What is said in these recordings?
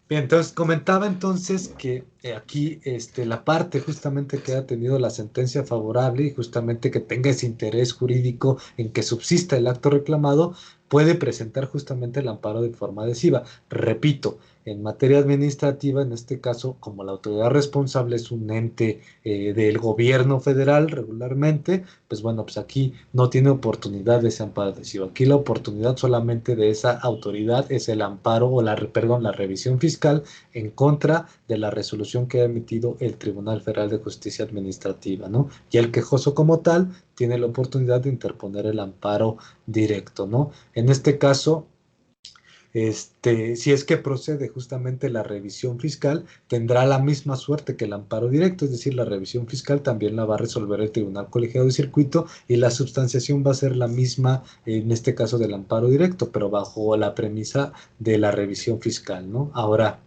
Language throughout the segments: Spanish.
Bien, entonces comentaba entonces que aquí la parte justamente que ha tenido la sentencia favorable y justamente que tenga ese interés jurídico en que subsista el acto reclamado, puede presentar justamente el amparo de forma adhesiva. Repito, en materia administrativa, en este caso, como la autoridad responsable es un ente del gobierno federal regularmente, pues bueno, pues aquí no tiene oportunidad de ese amparo adhesivo. Aquí la oportunidad solamente de esa autoridad es el amparo o perdón, la revisión fiscal en contra de la resolución que ha emitido el Tribunal Federal de Justicia Administrativa, ¿no? Y el quejoso como tal tiene la oportunidad de interponer el amparo directo, ¿no? En este caso, si es que procede justamente la revisión fiscal, tendrá la misma suerte que el amparo directo, es decir, la revisión fiscal también la va a resolver el Tribunal Colegiado de Circuito y la substanciación va a ser la misma, en este caso del amparo directo, pero bajo la premisa de la revisión fiscal, ¿no? Ahora,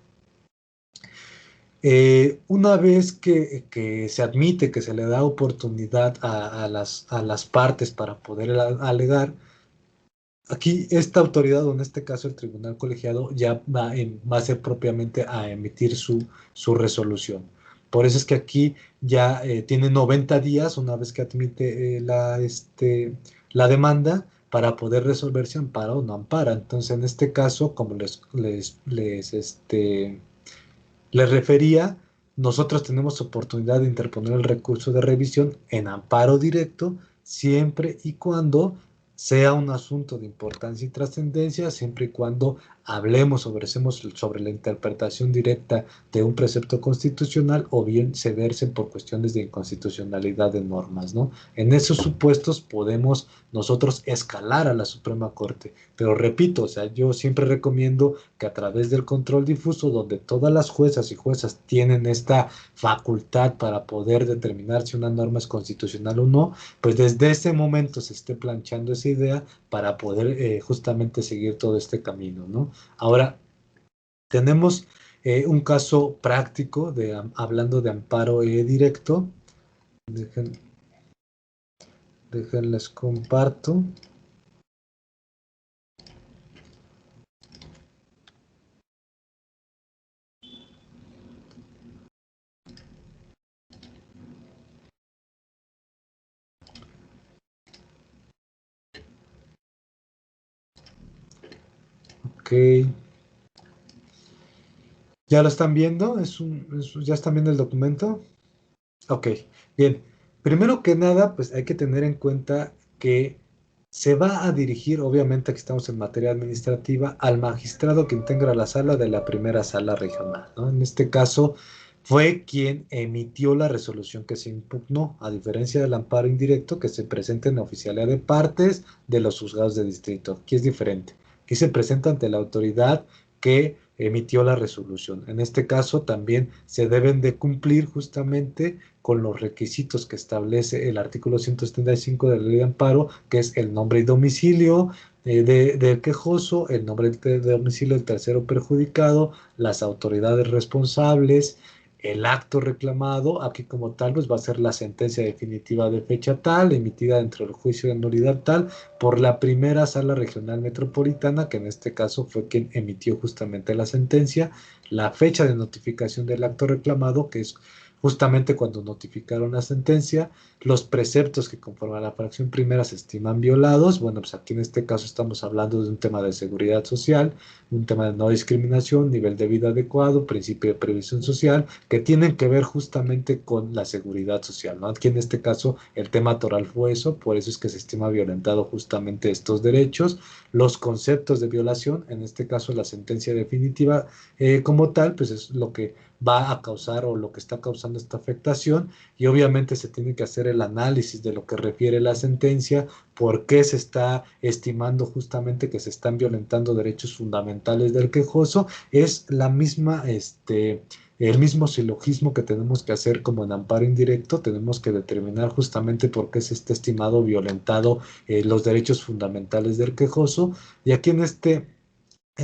una vez que se admite que se le da oportunidad a las partes para poder alegar, aquí esta autoridad, o en este caso el tribunal colegiado, ya va a ser propiamente a emitir su resolución. Por eso es que aquí ya tiene 90 días, una vez que admite la demanda, para poder resolver si ampara o no ampara. Entonces, en este caso, como les refería, nosotros tenemos oportunidad de interponer el recurso de revisión en amparo directo siempre y cuando sea un asunto de importancia y trascendencia, siempre y cuando hablemos sobre la interpretación directa de un precepto constitucional o bien se versen por cuestiones de inconstitucionalidad de normas, ¿no? En esos supuestos podemos nosotros escalar a la Suprema Corte, pero repito, o sea, yo siempre recomiendo que a través del control difuso, donde todas las juezas y juezas tienen esta facultad para poder determinar si una norma es constitucional o no, pues desde ese momento se esté planchando esa idea para poder justamente seguir todo este camino, ¿no? Ahora, tenemos un caso práctico hablando de amparo directo. Dejen, déjenles comparto. Ok, ¿ya lo están viendo? ¿Ya están viendo el documento? Ok, bien. Primero que nada, pues hay que tener en cuenta que se va a dirigir, obviamente aquí estamos en materia administrativa, al magistrado que integra la sala de la primera sala regional, ¿no? En este caso, fue quien emitió la resolución que se impugnó, a diferencia del amparo indirecto que se presenta en la oficialía de partes de los juzgados de distrito. Aquí es diferente. Aquí se presenta ante la autoridad que emitió la resolución. En este caso, también se deben de cumplir justamente con los requisitos que establece el artículo 175 de la Ley de Amparo, que es el nombre y domicilio del quejoso, el nombre de domicilio del tercero perjudicado, las autoridades responsables, el acto reclamado. Aquí como tal pues va a ser la sentencia definitiva de fecha tal, emitida dentro del juicio de nulidad tal, por la primera sala regional metropolitana, que en este caso fue quien emitió justamente la sentencia, la fecha de notificación del acto reclamado, que es justamente cuando notificaron la sentencia, los preceptos que conforme a la fracción primera se estiman violados. Bueno, pues aquí en este caso estamos hablando de un tema de seguridad social, un tema de no discriminación, nivel de vida adecuado, principio de previsión social, que tienen que ver justamente con la seguridad social, ¿no? Aquí en este caso el tema toral fue eso, por eso es que se estima violentado justamente estos derechos. Los conceptos de violación, en este caso la sentencia definitiva como tal, pues es lo que va a causar o lo que está causando esta afectación, y obviamente se tiene que hacer el análisis de lo que refiere la sentencia, por qué se está estimando justamente que se están violentando derechos fundamentales del quejoso. Es el mismo silogismo que tenemos que hacer como en amparo indirecto, tenemos que determinar justamente por qué se está estimado violentado los derechos fundamentales del quejoso, y aquí en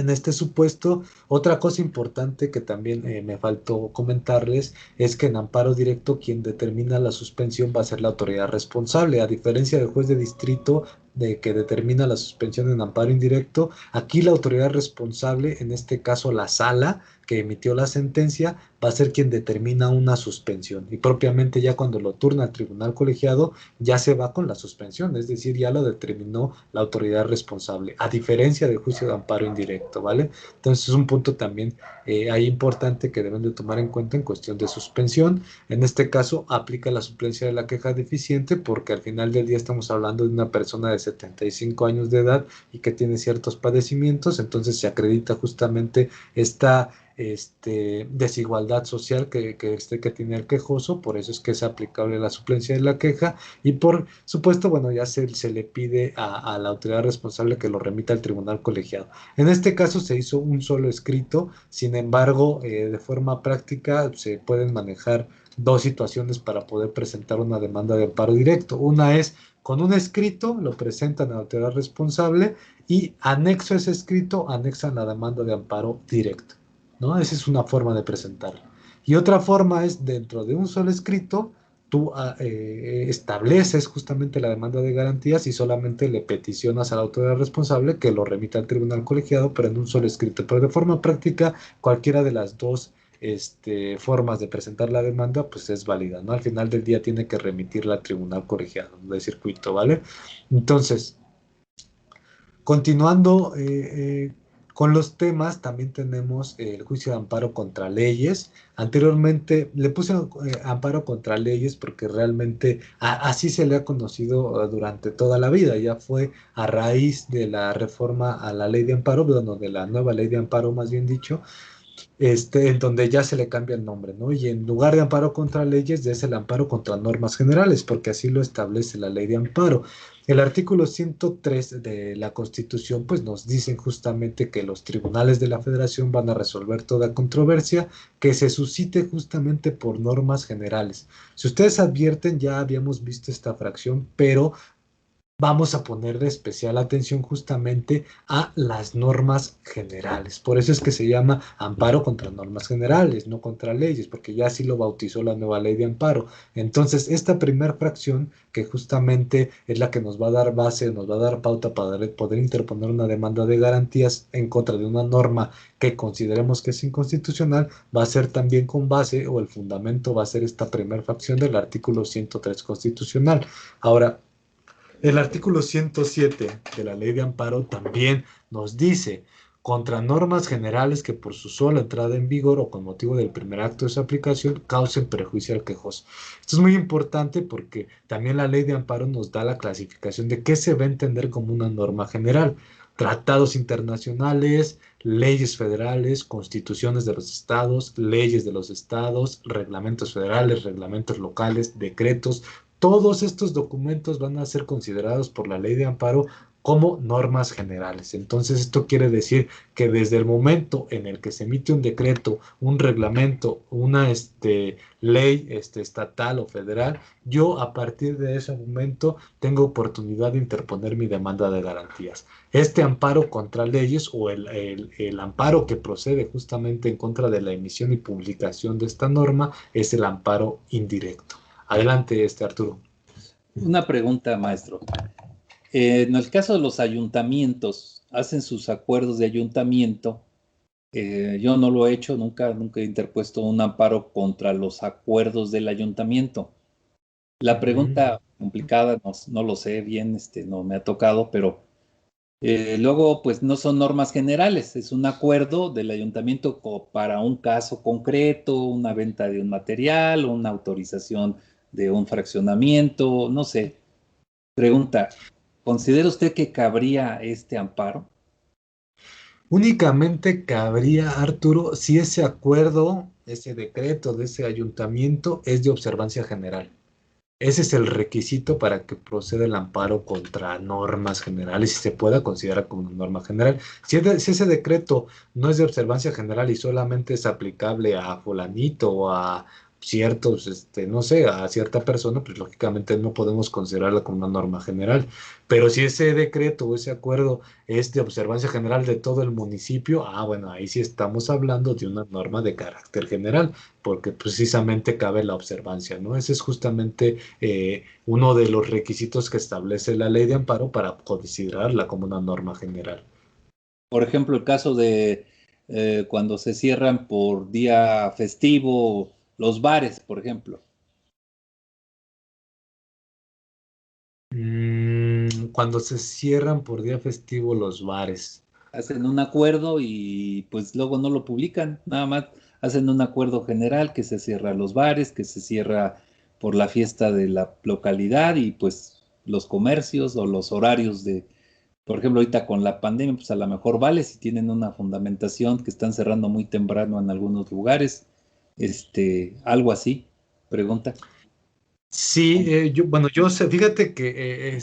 este supuesto, otra cosa importante que también me faltó comentarles es que en amparo directo quien determina la suspensión va a ser la autoridad responsable. A diferencia del juez de distrito, de que determina la suspensión en amparo indirecto, aquí la autoridad responsable, en este caso la sala que emitió la sentencia, va a ser quien determina una suspensión. Y propiamente ya cuando lo turna al tribunal colegiado, ya se va con la suspensión, es decir, ya lo determinó la autoridad responsable, a diferencia del juicio de amparo indirecto, ¿vale? Entonces es un punto también ahí importante que deben de tomar en cuenta en cuestión de suspensión. En este caso, aplica la suplencia de la queja deficiente porque al final del día estamos hablando de una persona de 75 años de edad y que tiene ciertos padecimientos, entonces se acredita justamente esta desigualdad social que tiene el quejoso, por eso es que es aplicable la suplencia de la queja y por supuesto, bueno, ya se le pide a la autoridad responsable que lo remita al tribunal colegiado. En este caso se hizo un solo escrito, sin embargo, de forma práctica se pueden manejar dos situaciones para poder presentar una demanda de amparo directo. Una es con un escrito, lo presentan a la autoridad responsable y anexo a ese escrito, anexan la demanda de amparo directo, ¿no? Esa es una forma de presentarlo. Y otra forma es dentro de un solo escrito, tú estableces justamente la demanda de garantías y solamente le peticionas a la autoridad responsable que lo remita al tribunal colegiado, pero en un solo escrito. Pero de forma práctica, cualquiera de las dos formas de presentar la demanda, pues es válida, ¿no? Al final del día tiene que remitirla al tribunal colegiado de circuito, ¿vale? Entonces, continuando con los temas, también tenemos el juicio de amparo contra leyes. Anteriormente le puse amparo contra leyes porque realmente así se le ha conocido durante toda la vida. Ya fue a raíz de la reforma a la ley de amparo, bueno, de la nueva ley de amparo, más bien dicho, en donde ya se le cambia el nombre, ¿no? Y en lugar de amparo contra leyes, es el amparo contra normas generales, porque así lo establece la ley de amparo. El artículo 103 de la Constitución, pues nos dicen justamente que los tribunales de la Federación van a resolver toda controversia que se suscite justamente por normas generales. Si ustedes advierten, ya habíamos visto esta fracción, pero vamos a ponerle especial atención justamente a las normas generales. Por eso es que se llama amparo contra normas generales, no contra leyes, porque ya así lo bautizó la nueva ley de amparo. Entonces, esta primera fracción, que justamente es la que nos va a dar base, nos va a dar pauta para poder interponer una demanda de garantías en contra de una norma que consideremos que es inconstitucional, va a ser también con base o el fundamento va a ser esta primera fracción del artículo 103 constitucional. Ahora, el artículo 107 de la Ley de Amparo también nos dice, contra normas generales que por su sola entrada en vigor o con motivo del primer acto de su aplicación causen perjuicio al quejoso. Esto es muy importante porque también la Ley de Amparo nos da la clasificación de qué se va a entender como una norma general. Tratados internacionales, leyes federales, constituciones de los estados, leyes de los estados, reglamentos federales, reglamentos locales, decretos, todos estos documentos van a ser considerados por la ley de amparo como normas generales. Entonces, esto quiere decir que desde el momento en el que se emite un decreto, un reglamento, una ley estatal o federal, yo a partir de ese momento tengo oportunidad de interponer mi demanda de garantías. Este amparo contra leyes o el amparo que procede justamente en contra de la emisión y publicación de esta norma es el amparo indirecto. Adelante, Arturo. Una pregunta, maestro. En el caso de los ayuntamientos, hacen sus acuerdos de ayuntamiento. Yo no lo he hecho, nunca he interpuesto un amparo contra los acuerdos del ayuntamiento. La pregunta complicada, no lo sé bien, no me ha tocado, pero luego, pues no son normas generales, es un acuerdo del ayuntamiento para un caso concreto, una venta de un material, una autorización de un fraccionamiento, no sé. Pregunta, ¿considera usted que cabría este amparo? Únicamente cabría, Arturo, si ese acuerdo, ese decreto de ese ayuntamiento es de observancia general. Ese es el requisito para que proceda el amparo contra normas generales y se pueda considerar como una norma general. Si ese decreto no es de observancia general y solamente es aplicable a fulanito o a ciertos, no sé, a cierta persona, pues lógicamente no podemos considerarla como una norma general. Pero si ese decreto o ese acuerdo es de observancia general de todo el municipio, bueno, ahí sí estamos hablando de una norma de carácter general, porque precisamente cabe la observancia, ¿no? Ese es justamente uno de los requisitos que establece la ley de amparo para considerarla como una norma general. Por ejemplo, el caso de cuando se cierran por día festivo los bares, por ejemplo. Cuando se cierran por día festivo los bares. Hacen un acuerdo y pues luego no lo publican, nada más hacen un acuerdo general que se cierra los bares, que se cierra por la fiesta de la localidad y pues los comercios o los horarios de, por ejemplo, ahorita con la pandemia, pues a lo mejor vale si tienen una fundamentación que están cerrando muy temprano en algunos lugares, algo así, pregunta. Sí, bueno, yo sé, fíjate que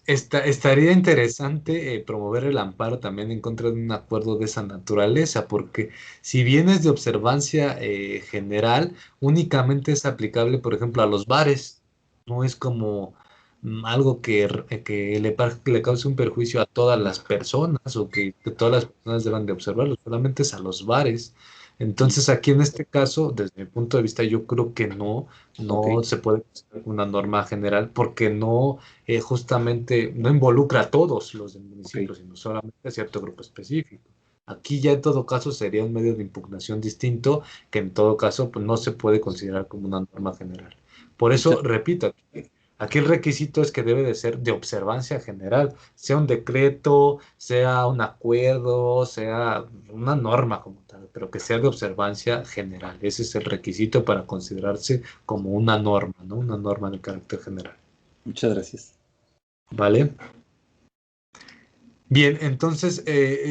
estaría interesante promover el amparo también en contra de un acuerdo de esa naturaleza, porque si bien es de observancia general, únicamente es aplicable, por ejemplo, a los bares. No es como algo que le cause un perjuicio a todas las personas o que todas las personas deban de observarlo, solamente es a los bares. Mm, Entonces, aquí en este caso, desde mi punto de vista, yo creo que ok, no se puede considerar una norma general porque no justamente no involucra a todos los del ok. municipio, sino solamente a cierto grupo específico. Aquí ya en todo caso sería un medio de impugnación distinto que en todo caso pues, no se puede considerar como una norma general. Por Muchas, eso, repito, aquí el requisito es que debe de ser de observancia general, sea un decreto, sea un acuerdo, sea una norma como tal, pero que sea de observancia general. Ese es el requisito para considerarse como una norma, ¿no? Una norma de carácter general. muchas gracias. ¿Vale? Bien, entonces,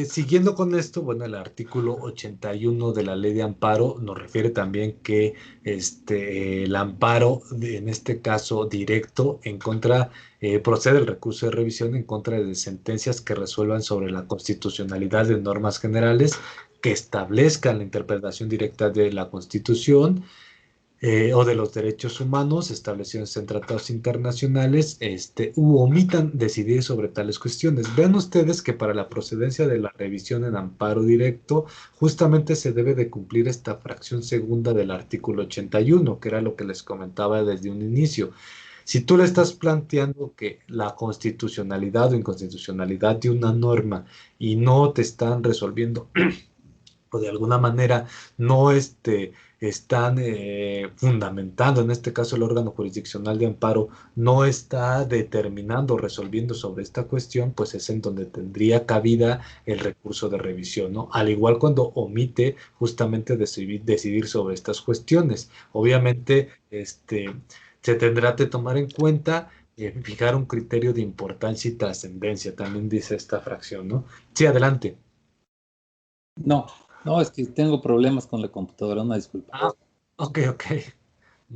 siguiendo con esto, bueno, el artículo 81 de la Ley de Amparo nos refiere también que el amparo, en este caso directo, en contra, procede el recurso de revisión en contra de sentencias que resuelvan sobre la constitucionalidad de normas generales que establezcan la interpretación directa de la Constitución o de los derechos humanos establecidos en tratados internacionales, u omitan decidir sobre tales cuestiones. Vean ustedes que para la procedencia de la revisión en amparo directo, justamente se debe de cumplir esta fracción segunda del artículo 81, que era lo que les comentaba desde un inicio. Si tú le estás planteando que la constitucionalidad o inconstitucionalidad de una norma y no te están resolviendo o de alguna manera no están fundamentando, en este caso el órgano jurisdiccional de amparo no está determinando o resolviendo sobre esta cuestión, pues es en donde tendría cabida el recurso de revisión, ¿no? Al igual cuando omite justamente decidir sobre estas cuestiones. Obviamente, se tendrá que tomar en cuenta fijar un criterio de importancia y trascendencia, también dice esta fracción, ¿no? Sí, adelante. No, no, es que tengo problemas con la computadora, una disculpa. Ah, ok, ok.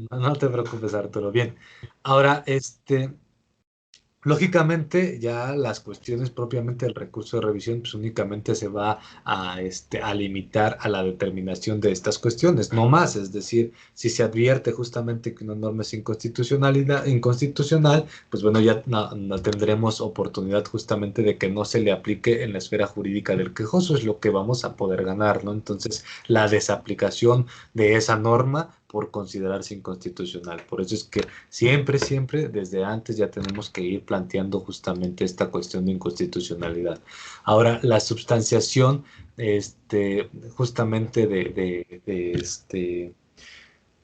No, no te preocupes, Arturo. Bien. Ahora, lógicamente, ya las cuestiones propiamente del recurso de revisión, pues únicamente se va a limitar a la determinación de estas cuestiones, no más. Es decir, si se advierte justamente que una norma es inconstitucional, pues bueno, ya no tendremos oportunidad justamente de que no se le aplique en la esfera jurídica del quejoso, es lo que vamos a poder ganar, ¿no? Entonces, la desaplicación de esa norma por considerarse inconstitucional. Por eso es que siempre, siempre, desde antes ya tenemos que ir planteando justamente esta cuestión de inconstitucionalidad. Ahora, la substanciación, justamente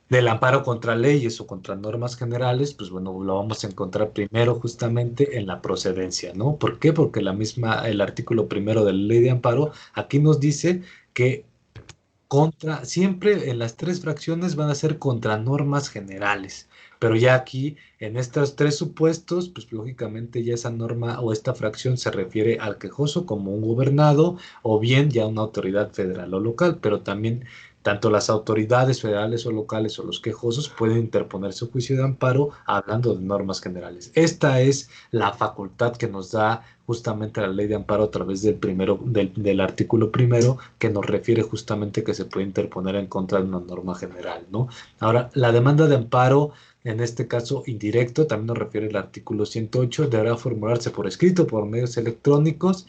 del amparo contra leyes o contra normas generales, pues bueno, lo vamos a encontrar primero justamente en la procedencia, ¿no? ¿Por qué? Porque el artículo primero de la ley de amparo aquí nos dice que siempre en las tres fracciones van a ser contra normas generales, pero ya aquí, en estos tres supuestos, pues lógicamente ya esa norma o esta fracción se refiere al quejoso como un gobernado o bien ya una autoridad federal o local, pero también tanto las autoridades federales o locales o los quejosos pueden interponer su juicio de amparo hablando de normas generales. Esta es la facultad que nos da justamente la ley de amparo a través del artículo primero, que nos refiere justamente que se puede interponer en contra de una norma general, ¿no? Ahora, la demanda de amparo, en este caso indirecto, también nos refiere el artículo 108, deberá formularse por escrito, por medios electrónicos,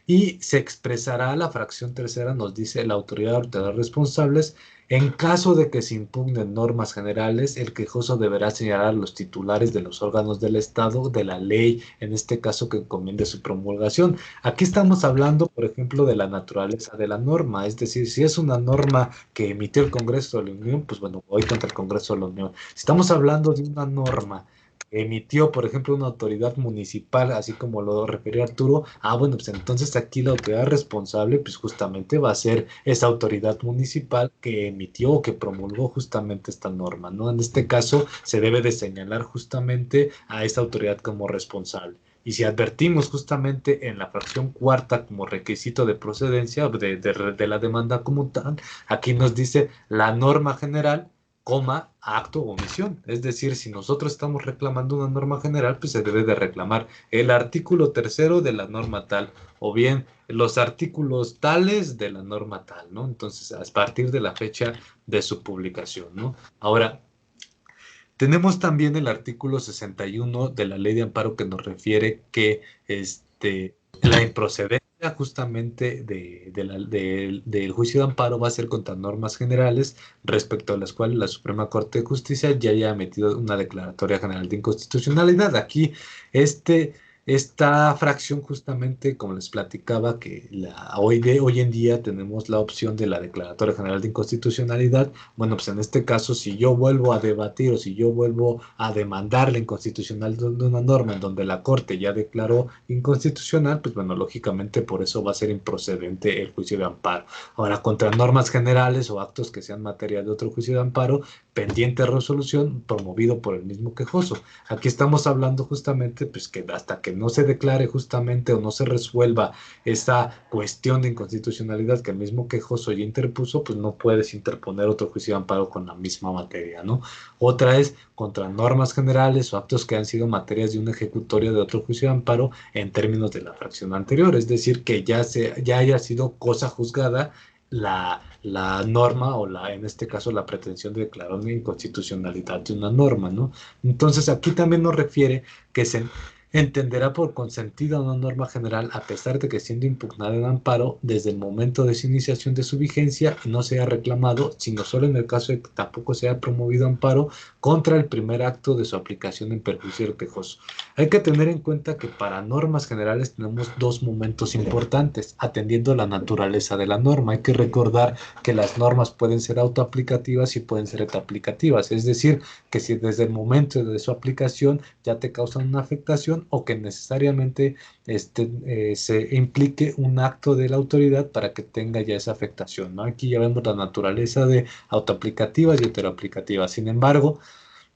y se expresará la fracción tercera, nos dice la autoridad ordenadora responsables. En caso de que se impugnen normas generales, el quejoso deberá señalar a los titulares de los órganos del Estado de la ley, en este caso que encomiende su promulgación. Aquí estamos hablando, por ejemplo, de la naturaleza de la norma, es decir, si es una norma que emitió el Congreso de la Unión, pues bueno, voy contra el Congreso de la Unión. Si estamos hablando de una norma que emitió, por ejemplo, una autoridad municipal, así como lo refirió Arturo, bueno, pues entonces aquí la autoridad responsable, pues justamente va a ser esa autoridad municipal que emitió o que promulgó justamente esta norma, ¿no? En este caso, se debe de señalar justamente a esa autoridad como responsable. Y si advertimos justamente en la fracción cuarta como requisito de procedencia de la demanda como tal, aquí nos dice la norma general, coma, acto o omisión. Es decir, si nosotros estamos reclamando una norma general, pues se debe de reclamar el artículo tercero de la norma tal, o bien los artículos tales de la norma tal, ¿no? Entonces, a partir de la fecha de su publicación, ¿no? Ahora, tenemos también el artículo 61 de la Ley de Amparo que nos refiere que la improcedencia justamente del juicio de amparo va a ser contra normas generales respecto a las cuales la Suprema Corte de Justicia ya haya emitido una declaratoria general de inconstitucionalidad. Aquí este, esta fracción justamente, como les platicaba, que hoy en día tenemos la opción de la declaratoria general de inconstitucionalidad. Bueno, pues en este caso, si yo vuelvo a debatir o si yo vuelvo a demandar la inconstitucionalidad de una norma en donde la Corte ya declaró inconstitucional, pues bueno, lógicamente por eso va a ser improcedente el juicio de amparo. Ahora, contra normas generales o actos que sean materia de otro juicio de amparo, pendiente de resolución promovido por el mismo quejoso. Aquí estamos hablando justamente, pues que hasta que no se declare justamente o no se resuelva esa cuestión de inconstitucionalidad que el mismo quejoso ya interpuso, pues no puedes interponer otro juicio de amparo con la misma materia, ¿no? Otra es contra normas generales o actos que han sido materias de un ejecutorio de otro juicio de amparo en términos de la fracción anterior, es decir, que ya haya sido cosa juzgada la norma o en este caso la pretensión de declarar una inconstitucionalidad de una norma, ¿no? Entonces aquí también nos refiere que se entenderá por consentida una norma general a pesar de que siendo impugnada en amparo desde el momento de su iniciación de su vigencia y no sea reclamado, sino solo en el caso de que tampoco sea promovido amparo contra el primer acto de su aplicación en perjuicio del quejoso. Hay que tener en cuenta que para normas generales tenemos dos momentos importantes, atendiendo a la naturaleza de la norma. Hay que recordar que las normas pueden ser autoaplicativas y pueden ser etaplicativas, es decir, que si desde el momento de su aplicación ya te causan una afectación o que necesariamente se implique un acto de la autoridad para que tenga ya esa afectación, ¿no? Aquí ya vemos la naturaleza de autoaplicativas y heteroaplicativas. Sin embargo,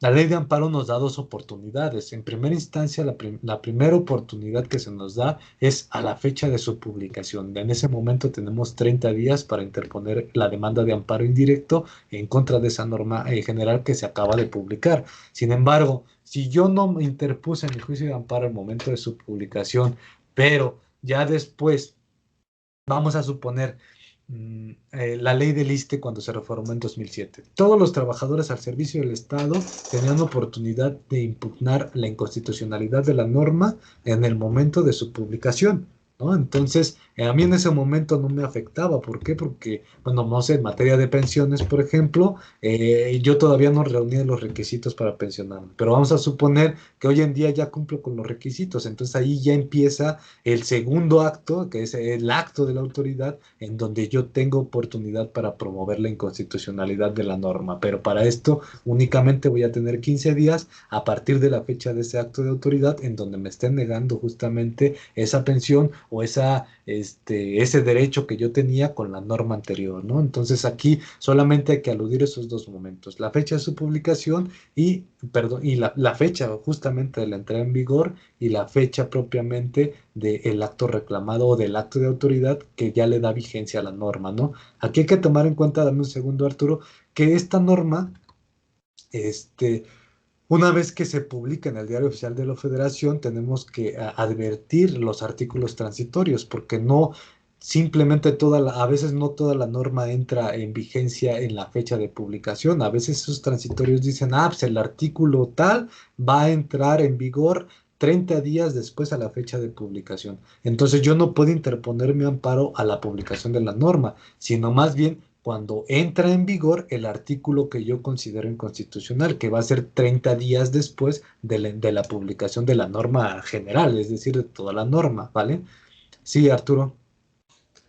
la ley de amparo nos da dos oportunidades. En primera instancia, la primera oportunidad que se nos da es a la fecha de su publicación. En ese momento tenemos 30 días para interponer la demanda de amparo indirecto en contra de esa norma general que se acaba de publicar. Sin embargo, si yo no me interpuse en el juicio de amparo al momento de su publicación, pero ya después, vamos a suponer la ley del ISSSTE cuando se reformó en 2007. Todos los trabajadores al servicio del Estado tenían oportunidad de impugnar la inconstitucionalidad de la norma en el momento de su publicación, ¿no? Entonces, a mí en ese momento no me afectaba. ¿Por qué? Porque, bueno, no sé, en materia de pensiones, por ejemplo, yo todavía no reunía los requisitos para pensionarme, pero vamos a suponer que hoy en día ya cumplo con los requisitos, entonces ahí ya empieza el segundo acto, que es el acto de la autoridad, en donde yo tengo oportunidad para promover la inconstitucionalidad de la norma. Pero para esto únicamente voy a tener 15 días a partir de la fecha de ese acto de autoridad en donde me estén negando justamente esa pensión o ese derecho que yo tenía con la norma anterior, ¿no? Entonces aquí solamente hay que aludir esos dos momentos, la fecha de su publicación y, perdón, y la fecha justamente de la entrada en vigor y la fecha propiamente del acto reclamado o del acto de autoridad que ya le da vigencia a la norma, ¿no? Aquí hay que tomar en cuenta, dame un segundo, Arturo, que esta norma, este, una vez que se publica en el Diario Oficial de la Federación, tenemos que advertir los artículos transitorios, porque no simplemente a veces no toda la norma entra en vigencia en la fecha de publicación. A veces esos transitorios dicen, pues el artículo tal va a entrar en vigor 30 días después a la fecha de publicación. Entonces yo no puedo interponer mi amparo a la publicación de la norma, sino más bien cuando entra en vigor el artículo que yo considero inconstitucional, que va a ser 30 días después de la publicación de la norma general, es decir, de toda la norma, ¿vale? Sí, Arturo.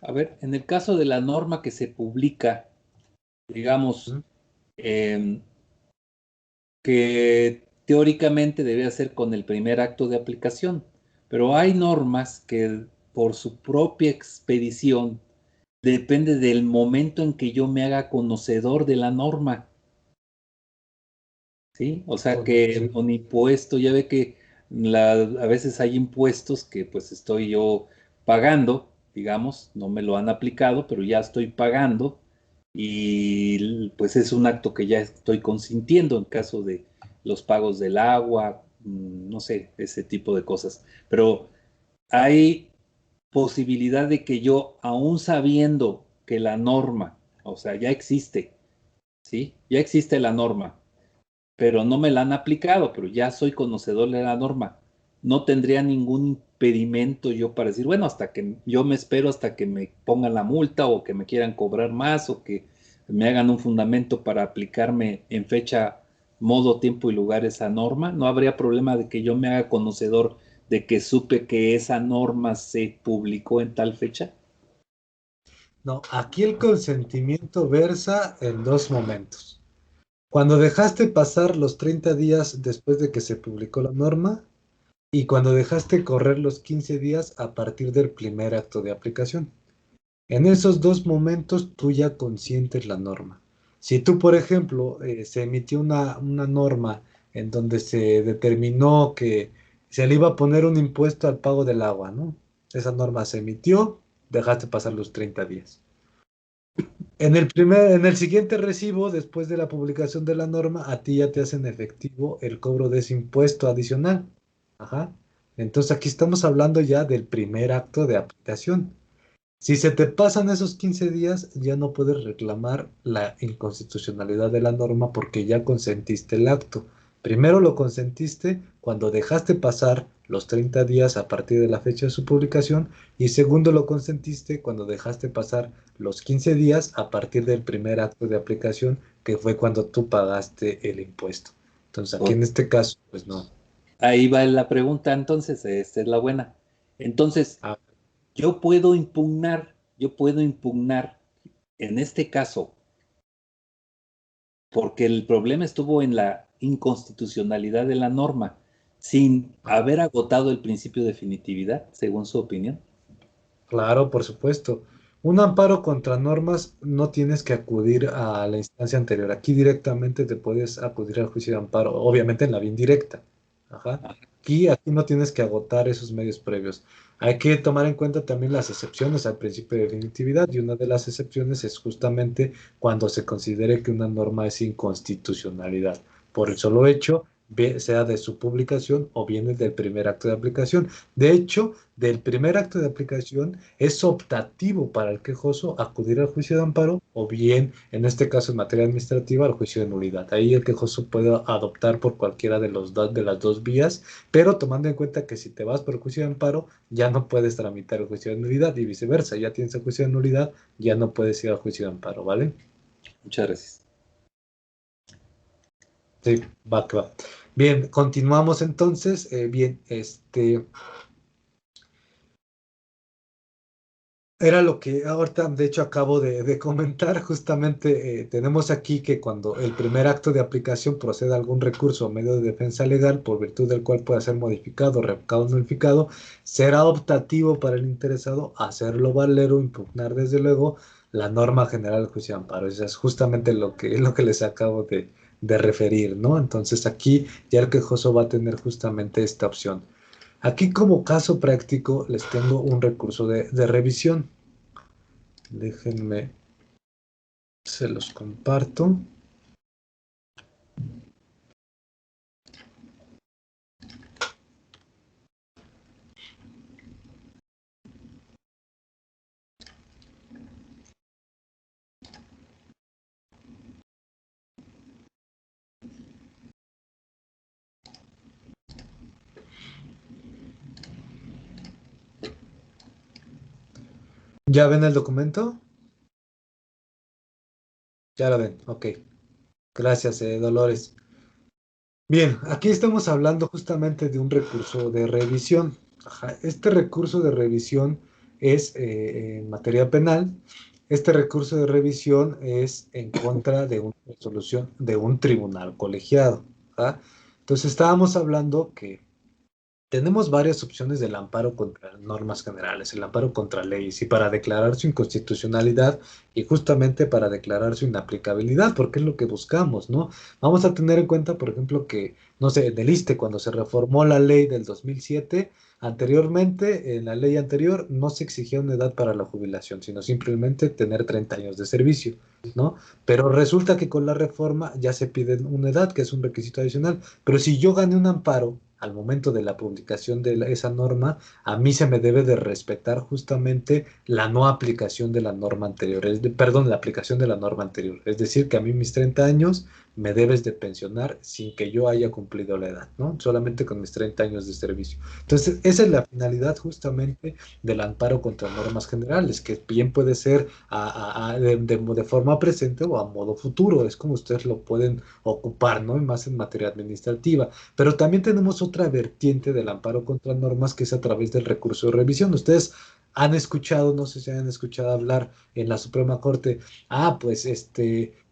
A ver, en el caso de la norma que se publica, digamos, ¿Mm? em, que teóricamente debe ser con el primer acto de aplicación, pero hay normas que por su propia expedición depende del momento en que yo me haga conocedor de la norma, ¿sí? O sea que Sí. un impuesto, ya ve que a veces hay impuestos que pues estoy yo pagando, digamos, no me lo han aplicado, pero ya estoy pagando y pues es un acto que ya estoy consintiendo en caso de los pagos del agua, no sé, ese tipo de cosas. Pero hay posibilidad de que yo, aún sabiendo que la norma, o sea, ya existe, ¿sí? Ya existe la norma, pero no me la han aplicado, pero ya soy conocedor de la norma. No tendría ningún impedimento yo para decir, bueno, hasta que yo me espero hasta que me pongan la multa o que me quieran cobrar más o que me hagan un fundamento para aplicarme en fecha, modo, tiempo y lugar esa norma. No habría problema de que yo me haga conocedor de que supe que esa norma se publicó en tal fecha. No, aquí el consentimiento versa en dos momentos. Cuando dejaste pasar los 30 días después de que se publicó la norma y cuando dejaste correr los 15 días a partir del primer acto de aplicación. En esos dos momentos tú ya consientes la norma. Si tú, por ejemplo, se emitió una norma en donde se determinó que se le iba a poner un impuesto al pago del agua, ¿no? Esa norma se emitió, dejaste pasar los 30 días. En el siguiente recibo, después de la publicación de la norma, a ti ya te hacen efectivo el cobro de ese impuesto adicional. Ajá. Entonces aquí estamos hablando ya del primer acto de aplicación. Si se te pasan esos 15 días, ya no puedes reclamar la inconstitucionalidad de la norma porque ya consentiste el acto. Primero lo consentiste cuando dejaste pasar los 30 días a partir de la fecha de su publicación y segundo lo consentiste cuando dejaste pasar los 15 días a partir del primer acto de aplicación que fue cuando tú pagaste el impuesto. Entonces aquí O- en este caso, pues no. Ahí va la pregunta, entonces, esta es la buena. Entonces, Ah, yo puedo impugnar en este caso, porque el problema estuvo en la inconstitucionalidad de la norma, sin ah, haber agotado el principio de definitividad, según su opinión. claro, por supuesto. Un amparo contra normas no tienes que acudir a la instancia anterior. Aquí directamente te puedes acudir al juicio de amparo, obviamente en la vía indirecta. Ajá. Aquí no tienes que agotar esos medios previos. Hay que tomar en cuenta también las excepciones al principio de definitividad y una de las excepciones es justamente cuando se considere que una norma es inconstitucionalidad por el solo hecho, sea de su publicación o viene del primer acto de aplicación. De hecho, del primer acto de aplicación es optativo para el quejoso acudir al juicio de amparo o bien, en este caso en materia administrativa, al juicio de nulidad. Ahí el quejoso puede adoptar por cualquiera de las dos vías, pero tomando en cuenta que si te vas por el juicio de amparo, ya no puedes tramitar el juicio de nulidad y viceversa. Ya tienes el juicio de nulidad, ya no puedes ir al juicio de amparo, ¿vale? Muchas gracias. Sí, va, que va. Bien, continuamos entonces. Bien, Era lo que ahorita, de hecho, acabo de comentar. Justamente tenemos aquí que cuando el primer acto de aplicación procede a algún recurso o medio de defensa legal, por virtud del cual pueda ser modificado, revocado o nulificado, será optativo para el interesado hacerlo valer o impugnar, desde luego, la norma general del juicio de amparo. Eso es justamente lo que les acabo de referir, ¿no? Entonces aquí ya el quejoso va a tener justamente esta opción. Aquí como caso práctico les tengo un recurso de revisión. Déjenme, se los comparto. ¿Ya ven el documento? Ya lo ven, ok. Gracias, Dolores. Bien, aquí estamos hablando justamente de un recurso de revisión. Ajá, este recurso de revisión es en materia penal. Este recurso de revisión es en contra de una resolución de un tribunal colegiado. ¿Ah? Entonces estábamos hablando que tenemos varias opciones del amparo contra normas generales, el amparo contra leyes y para declarar su inconstitucionalidad y justamente para declarar su inaplicabilidad, porque es lo que buscamos, ¿no? Vamos a tener en cuenta, por ejemplo, que, no sé, en el ISSSTE, cuando se reformó la ley del 2007, anteriormente, en la ley anterior, no se exigía una edad para la jubilación, sino simplemente tener 30 años de servicio, ¿no? Pero resulta que con la reforma ya se pide una edad, que es un requisito adicional. Pero si yo gané un amparo al momento de la publicación de esa norma, a mí se me debe de respetar justamente la no aplicación de la norma anterior, perdón, la aplicación de la norma anterior. Es decir, que a mí mis 30 años me debes de pensionar sin que yo haya cumplido la edad, ¿no? Solamente con mis 30 años de servicio. Entonces, esa es la finalidad justamente del amparo contra normas generales, que bien puede ser de forma presente o a modo futuro, es como ustedes lo pueden ocupar, ¿no? Y más en materia administrativa. Pero también tenemos otra vertiente del amparo contra normas que es a través del recurso de revisión. Ustedes han escuchado, no sé si han escuchado hablar en la Suprema Corte, pues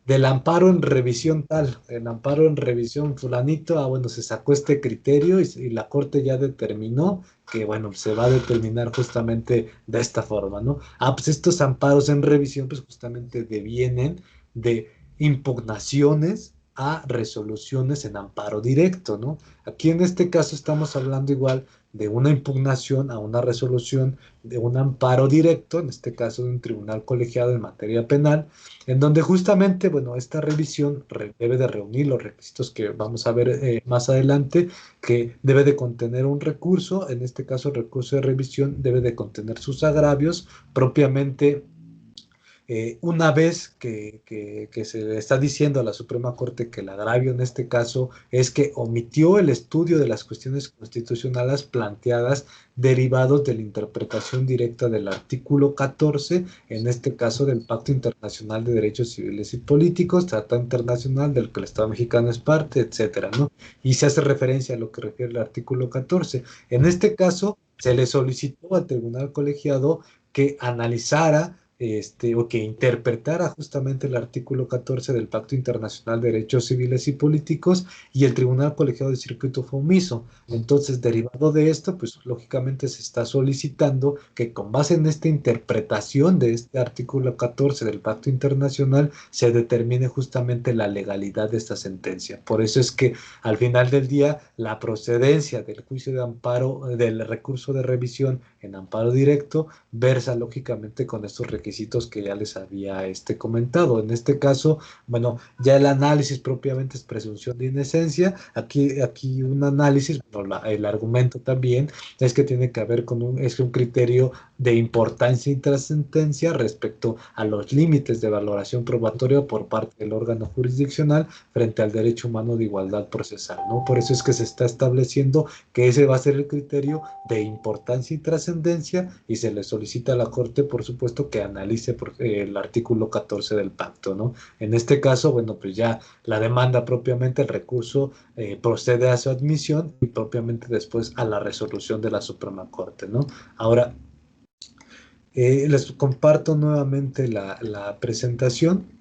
del amparo en revisión tal, el amparo en revisión fulanito, bueno, se sacó este criterio y la Corte ya determinó que, bueno, se va a determinar justamente de esta forma, ¿no? Pues estos amparos en revisión, pues justamente devienen de impugnaciones a resoluciones en amparo directo, ¿no? Aquí en este caso estamos hablando igual de una impugnación a una resolución de un amparo directo, en este caso de un tribunal colegiado en materia penal, en donde justamente, bueno, esta revisión debe de reunir los requisitos que vamos a ver más adelante, que debe de contener un recurso, en este caso el recurso de revisión debe de contener sus agravios propiamente. Una vez que se le está diciendo a la Suprema Corte que el agravio en este caso es que omitió el estudio de las cuestiones constitucionales planteadas derivados de la interpretación directa del artículo 14, en este caso del Pacto Internacional de Derechos Civiles y Políticos, Tratado Internacional del que el Estado mexicano es parte, etcétera, ¿no? Y se hace referencia a lo que refiere el artículo 14. En este caso, se le solicitó al Tribunal Colegiado que analizara o que interpretara justamente el artículo 14 del Pacto Internacional de Derechos Civiles y Políticos, y el Tribunal Colegiado de Circuito fue omiso. Entonces, derivado de esto, pues lógicamente se está solicitando que con base en esta interpretación de este artículo 14 del Pacto Internacional se determine justamente la legalidad de esta sentencia. Por eso es que al final del día la procedencia del juicio de amparo, del recurso de revisión en amparo directo, versa lógicamente con estos requisitos que ya les había comentado. En este caso, bueno, ya el análisis propiamente es presunción de inocencia. Aquí un análisis, bueno, el argumento también es que tiene que ver con es un criterio de importancia y trascendencia respecto a los límites de valoración probatoria por parte del órgano jurisdiccional frente al derecho humano de igualdad procesal, ¿no? Por eso es que se está estableciendo que ese va a ser el criterio de importancia y trascendencia, y se le solicita a la Corte, por supuesto, que analice el artículo 14 del pacto, ¿no? En este caso, bueno, pues ya la demanda propiamente, el recurso procede a su admisión y propiamente después a la resolución de la Suprema Corte, ¿no? Ahora, Les comparto nuevamente la presentación.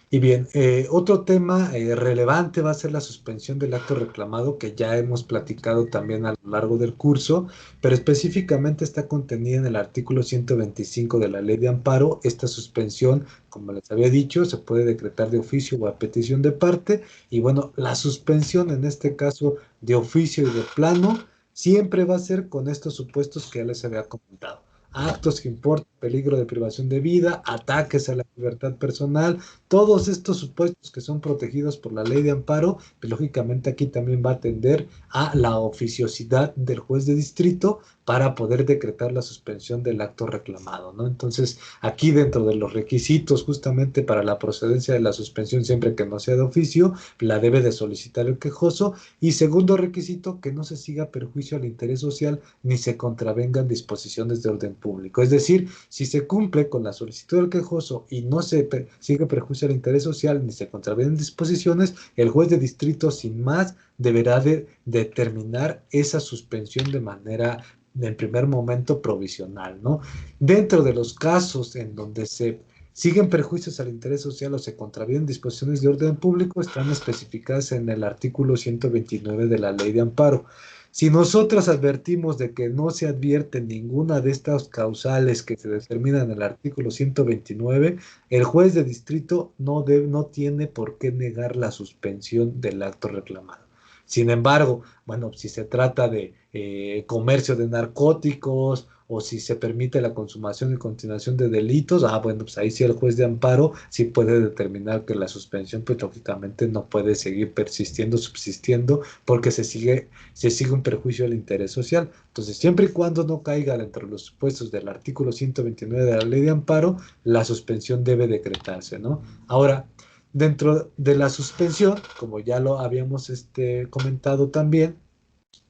Y bien, otro tema relevante va a ser la suspensión del acto reclamado, que ya hemos platicado también a lo largo del curso, pero específicamente está contenida en el artículo 125 de la Ley de Amparo. Esta suspensión, como les había dicho, se puede decretar de oficio o a petición de parte. Y bueno, la suspensión en este caso de oficio y de plano siempre va a ser con estos supuestos que ya les había comentado. Actos que importan peligro de privación de vida, ataques a la libertad personal, todos estos supuestos que son protegidos por la ley de amparo, pues lógicamente aquí también va a atender a la oficiosidad del juez de distrito para poder decretar la suspensión del acto reclamado, ¿no? Entonces, aquí dentro de los requisitos justamente para la procedencia de la suspensión, siempre que no sea de oficio, la debe de solicitar el quejoso. Y segundo requisito, que no se siga perjuicio al interés social ni se contravengan disposiciones de orden público. Es decir, si se cumple con la solicitud del quejoso y no se sigue perjuicio al interés social ni se contravienen disposiciones, el juez de distrito sin más deberá de determinar esa suspensión de manera, en primer momento, provisional, ¿no? Dentro de los casos en donde se siguen perjuicios al interés social o se contravienen disposiciones de orden público, están especificadas en el artículo 129 de la Ley de Amparo. Si nosotros advertimos de que no se advierte ninguna de estas causales que se determinan en el artículo 129, el juez de distrito no tiene por qué negar la suspensión del acto reclamado. Sin embargo, bueno, si se trata de comercio de narcóticos o si se permite la consumación y continuación de delitos, bueno, pues ahí sí el juez de amparo sí puede determinar que la suspensión, pues lógicamente no puede seguir persistiendo, subsistiendo, porque se sigue un perjuicio al interés social. Entonces, siempre y cuando no caiga dentro de los supuestos del artículo 129 de la ley de amparo, la suspensión debe decretarse, ¿no? Ahora, dentro de la suspensión, como ya lo habíamos comentado también,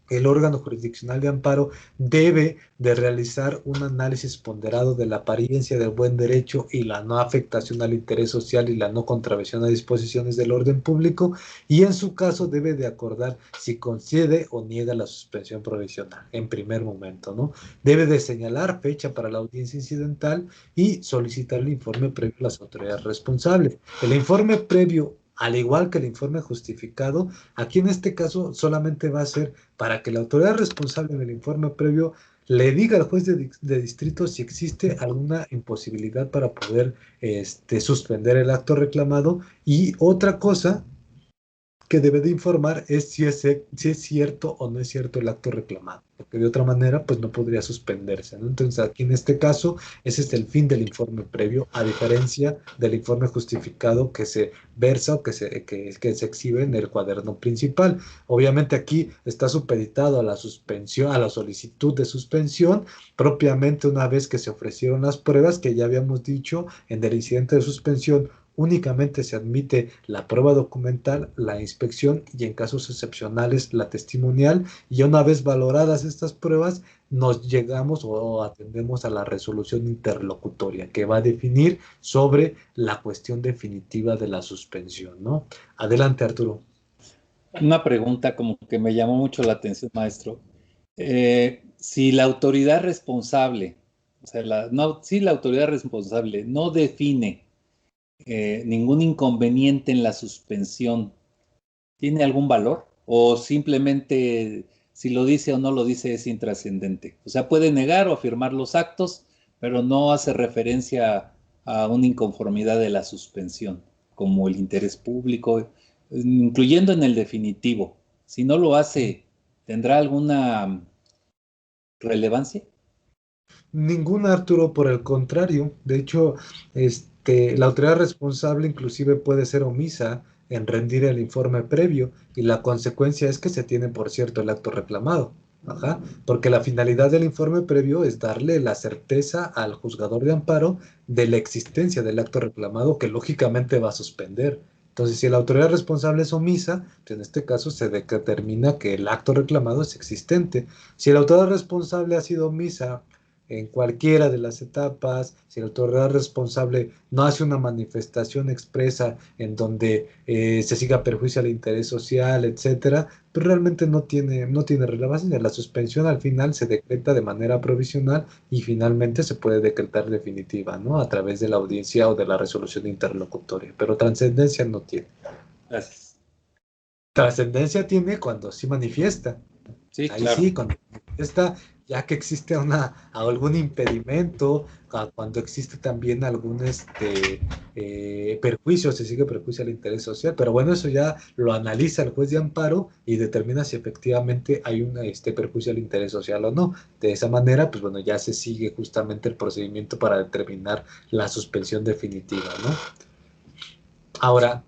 el órgano jurisdiccional de amparo debe de realizar un análisis ponderado de la apariencia del buen derecho y la no afectación al interés social y la no contravención a disposiciones del orden público, y en su caso debe de acordar si concede o niega la suspensión provisional en primer momento, ¿no? Debe de señalar fecha para la audiencia incidental y solicitar el informe previo a las autoridades responsables. El informe previo, al igual que el informe justificado, aquí en este caso solamente va a ser para que la autoridad responsable en el informe previo le diga al juez de distrito si existe alguna imposibilidad para poder suspender el acto reclamado. Y otra cosa que debe de informar es si es cierto o no es cierto el acto reclamado, porque de otra manera pues no podría suspenderse, ¿no? Entonces aquí en este caso ese es el fin del informe previo, a diferencia del informe justificado que se versa o que se exhibe en el cuaderno principal. Obviamente aquí está supeditado a la suspensión, a la solicitud de suspensión, propiamente una vez que se ofrecieron las pruebas que ya habíamos dicho en el incidente de suspensión. Únicamente se admite la prueba documental, la inspección y en casos excepcionales la testimonial, y una vez valoradas estas pruebas nos llegamos o atendemos a la resolución interlocutoria que va a definir sobre la cuestión definitiva de la suspensión, ¿no? Adelante, Arturo. Una pregunta como que me llamó mucho la atención, maestro. Si la autoridad responsable, o sea, si la autoridad responsable no define ningún inconveniente en la suspensión, ¿tiene algún valor? ¿O simplemente si lo dice o no lo dice es intrascendente? O sea, puede negar o afirmar los actos, pero no hace referencia a una inconformidad de la suspensión, como el interés público, incluyendo en el definitivo. Si no lo hace, ¿tendrá alguna relevancia? Ningún, Arturo, por el contrario. De hecho, la autoridad responsable inclusive puede ser omisa en rendir el informe previo, y la consecuencia es que se tiene por cierto el acto reclamado. Ajá, porque la finalidad del informe previo es darle la certeza al juzgador de amparo de la existencia del acto reclamado, que lógicamente va a suspender. Entonces, si la autoridad responsable es omisa, pues en este caso se determina que el acto reclamado es existente. Si la autoridad responsable ha sido omisa en cualquiera de las etapas, si la autoridad responsable no hace una manifestación expresa en donde se siga perjuicio al interés social, etcétera, pues realmente no tiene relevancia. La suspensión al final se decreta de manera provisional y finalmente se puede decretar definitiva, ¿no? A través de la audiencia o de la resolución interlocutoria, pero trascendencia no tiene. Gracias. Trascendencia tiene cuando sí manifiesta. Sí, Ahí claro. sí, cuando está, ya que existe algún impedimento, cuando existe también algún perjuicio, se sigue perjuicio al interés social, pero bueno, eso ya lo analiza el juez de amparo y determina si efectivamente hay un perjuicio al interés social o no. De esa manera, pues bueno, ya se sigue justamente el procedimiento para determinar la suspensión definitiva, ¿no? Ahora,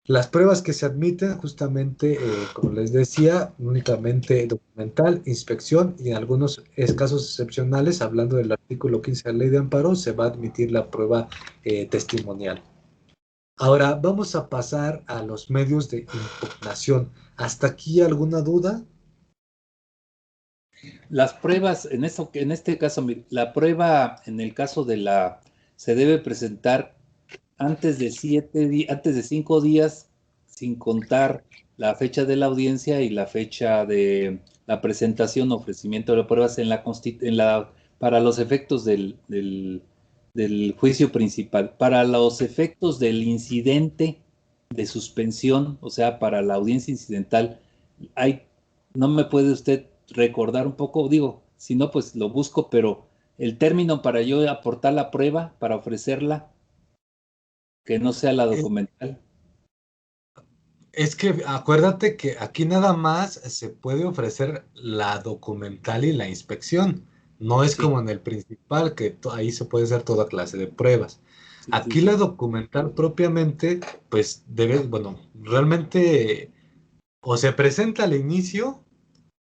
las pruebas que se admiten, justamente, como les decía, únicamente documental, inspección y en algunos casos excepcionales, hablando del artículo 15 de la Ley de Amparo, se va a admitir la prueba testimonial. Ahora vamos a pasar a los medios de impugnación. ¿Hasta aquí alguna duda? Las pruebas, en este caso, la prueba en el caso se debe presentar antes de 5 días, sin contar la fecha de la audiencia y la fecha de la presentación o ofrecimiento de pruebas para los efectos del juicio principal. Para los efectos del incidente de suspensión, o sea, para la audiencia incidental, hay, ¿no me puede usted recordar un poco? Digo, si no, pues lo busco, pero el término para yo aportar la prueba, para ofrecerla, que no sea la Es, documental. es que acuérdate que aquí nada más se puede ofrecer la documental y la inspección. No es Sí, como en el principal, que ahí se puede hacer toda clase de pruebas. sí, sí, Aquí la documental propiamente, pues bueno, realmente o se presenta al inicio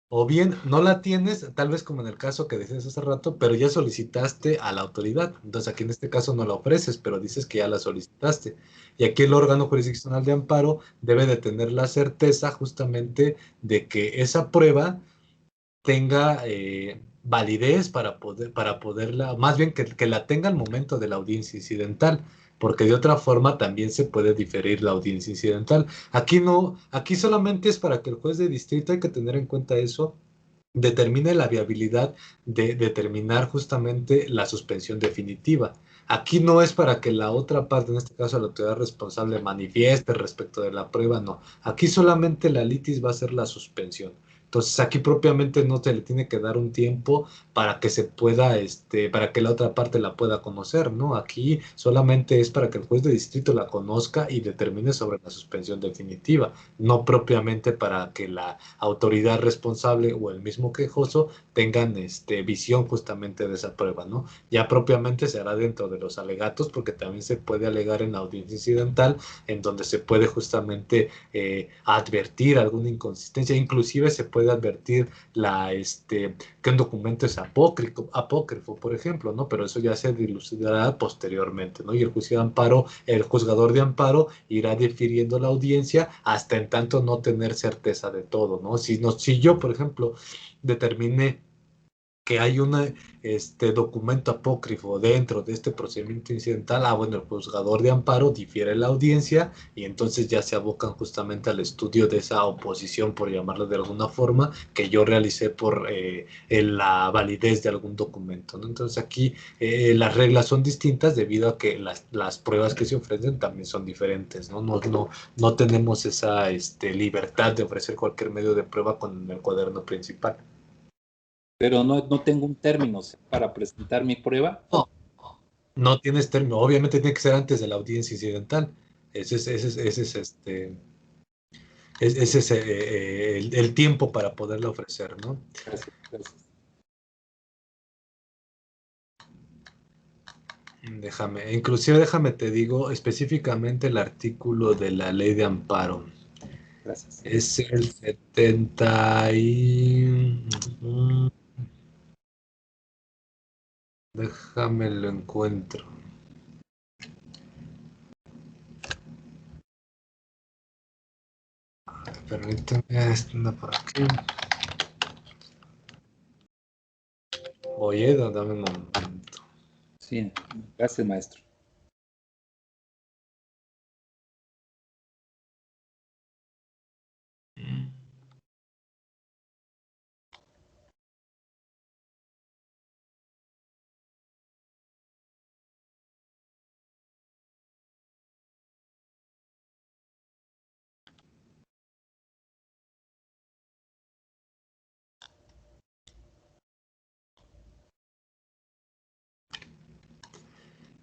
o bien no la tienes, tal vez como en el caso que decías hace rato, pero ya solicitaste a la autoridad. Entonces aquí en este caso no la ofreces, pero dices que ya la solicitaste. Y aquí el órgano jurisdiccional de amparo debe de tener la certeza justamente de que esa prueba tenga validez para poderla, más bien que la tenga al momento de la audiencia incidental, porque de otra forma también se puede diferir la audiencia incidental. Aquí no, aquí solamente es para que el juez de distrito, hay que tener en cuenta eso, determine la viabilidad de determinar justamente la suspensión definitiva. Aquí no es para que la otra parte, en este caso la autoridad responsable, manifieste respecto de la prueba, no. Aquí solamente la litis va a ser la suspensión. Entonces aquí propiamente no se le tiene que dar un tiempo para que se pueda, para que la otra parte la pueda conocer, ¿no? Aquí solamente es para que el juez de distrito la conozca y determine sobre la suspensión definitiva, no propiamente para que la autoridad responsable o el mismo quejoso tengan visión justamente de esa prueba, ¿no? Ya propiamente se hará dentro de los alegatos, porque también se puede alegar en la audiencia incidental, en donde se puede justamente advertir alguna inconsistencia, inclusive se puede advertir que un documento es apócrifo, por ejemplo, ¿no? Pero eso ya se dilucidará posteriormente, ¿no? Y el juzgador de amparo irá difiriendo la audiencia hasta en tanto no tener certeza de todo, ¿no? Si yo, por ejemplo, determiné que hay un documento apócrifo dentro de este procedimiento incidental, bueno, el juzgador de amparo difiere la audiencia y entonces ya se abocan justamente al estudio de esa oposición, por llamarlo de alguna forma, que yo realicé por en la validez de algún documento, ¿no? Entonces aquí las reglas son distintas debido a que las pruebas que se ofrecen también son diferentes, ¿no? No tenemos esa libertad de ofrecer cualquier medio de prueba con el cuaderno principal. pero no tengo un término para presentar mi prueba. No, no tienes término. Obviamente tiene que ser antes de la audiencia incidental. Ese es el tiempo para poderla ofrecer, ¿no? Gracias, gracias. Inclusive déjame te digo específicamente el artículo de la ley de amparo. Gracias. Es el 70 y... Déjame lo encuentro. Permíteme, anda por aquí. Oye, dame un momento. Sí, gracias, maestro.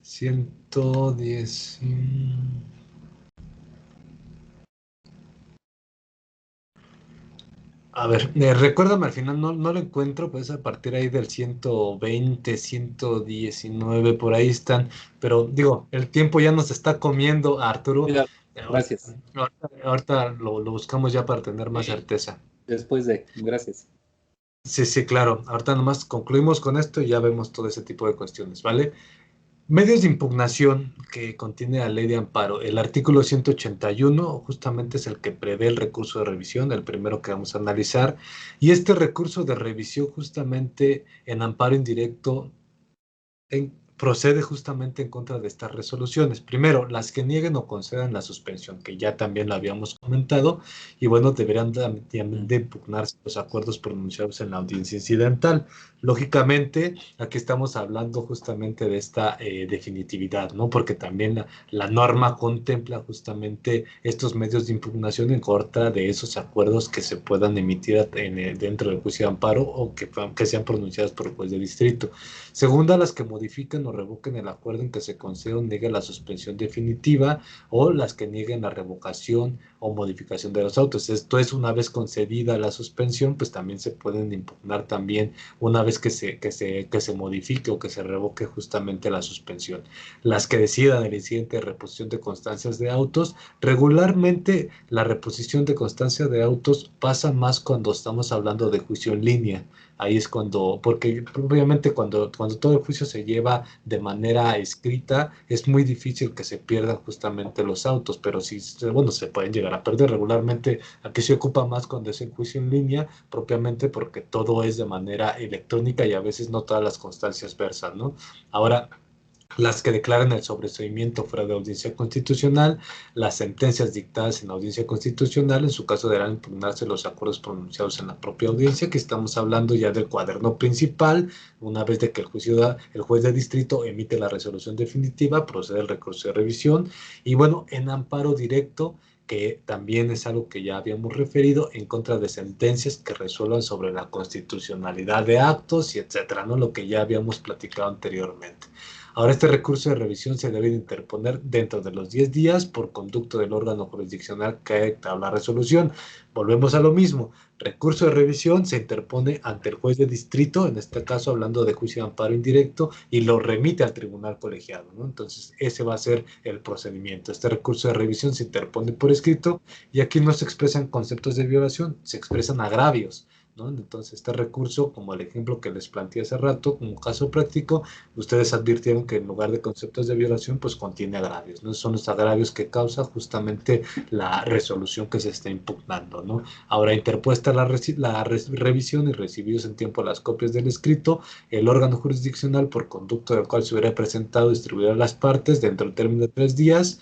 Ciento diez. A ver, recuérdame al final, no lo encuentro, pues a partir ahí del 120, 119, por ahí están, pero digo, el tiempo ya nos está comiendo, Arturo. Cuidado. Ahorita, Gracias. ahorita lo buscamos ya para tener más Sí. certeza. Después de, gracias. Sí, sí, claro. Ahorita nomás concluimos con esto y ya vemos todo ese tipo de cuestiones, ¿vale? Medios de impugnación que contiene la ley de amparo. El artículo 181 justamente es el que prevé el recurso de revisión, el primero que vamos a analizar. Y este recurso de revisión justamente en amparo indirecto procede justamente en contra de estas resoluciones. Primero, las que nieguen o concedan la suspensión, que ya también lo habíamos comentado, y bueno, deberán también de impugnarse los acuerdos pronunciados en la audiencia incidental. Lógicamente, aquí estamos hablando justamente de esta definitividad, ¿no? Porque también la norma contempla justamente estos medios de impugnación en contra de esos acuerdos que se puedan emitir dentro del juicio de amparo o que sean pronunciados por el juez de distrito. Segunda, las que modifiquen o revoquen el acuerdo en que se conceda o niegue la suspensión definitiva o las que nieguen la revocación o modificación de los autos. Esto es una vez concedida la suspensión, pues también se pueden impugnar también una vez que se modifique o que se revoque justamente la suspensión. Las que decidan el incidente de reposición de constancias de autos, regularmente la reposición de constancia de autos pasa más cuando estamos hablando de juicio en línea. Ahí es cuando, porque obviamente cuando todo el juicio se lleva de manera escrita, es muy difícil que se pierdan justamente los autos, pero sí, bueno, se pueden llegar a perder regularmente. Aquí se ocupa más cuando es el juicio en línea, propiamente porque todo es de manera electrónica y a veces no todas las constancias versan, ¿no? Ahora, las que declaran el sobreseimiento fuera de audiencia constitucional, las sentencias dictadas en audiencia constitucional, en su caso deberán impugnarse los acuerdos pronunciados en la propia audiencia, que estamos hablando ya del cuaderno principal, una vez de que el juez de distrito emite la resolución definitiva, procede el recurso de revisión, y bueno, en amparo directo, que también es algo que ya habíamos referido, en contra de sentencias que resuelvan sobre la constitucionalidad de actos y etcétera, ¿no? Lo que ya habíamos platicado anteriormente. Ahora, este recurso de revisión se debe de interponer dentro de los 10 días por conducto del órgano jurisdiccional que ha dictado la resolución. Volvemos a lo mismo. Recurso de revisión se interpone ante el juez de distrito, en este caso hablando de juicio de amparo indirecto, y lo remite al tribunal colegiado, ¿no? Entonces, ese va a ser el procedimiento. Este recurso de revisión se interpone por escrito y aquí no se expresan conceptos de violación, se expresan agravios, ¿no? Entonces, este recurso, como el ejemplo que les planteé hace rato, como caso práctico, ustedes advirtieron que en lugar de conceptos de violación, pues contiene agravios, ¿no? Son los agravios que causa justamente la resolución que se está impugnando, ¿no? Ahora, interpuesta revisión y recibidos en tiempo las copias del escrito, el órgano jurisdiccional, por conducto del cual se hubiera presentado, distribuirá a las partes dentro del término de 3 días,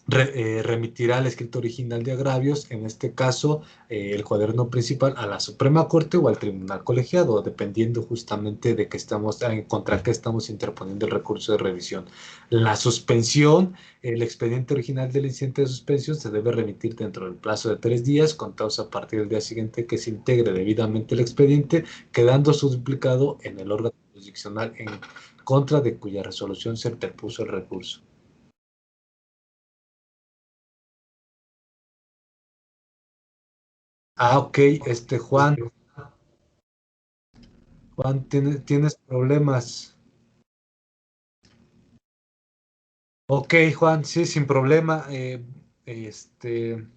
remitirá el escrito original de agravios, en este caso el cuaderno principal, a la Suprema Corte o al Tribunal Colegiado, dependiendo justamente de que estamos, contra qué estamos interponiendo el recurso de revisión. La suspensión, el expediente original del incidente de suspensión se debe remitir dentro del plazo de 3 días, contados a partir del día siguiente que se integre debidamente el expediente, quedando su duplicado en el órgano jurisdiccional en contra de cuya resolución se interpuso el recurso. Ah, ok, Juan, tienes problemas. Ok, Juan, sí, sin problema. Este,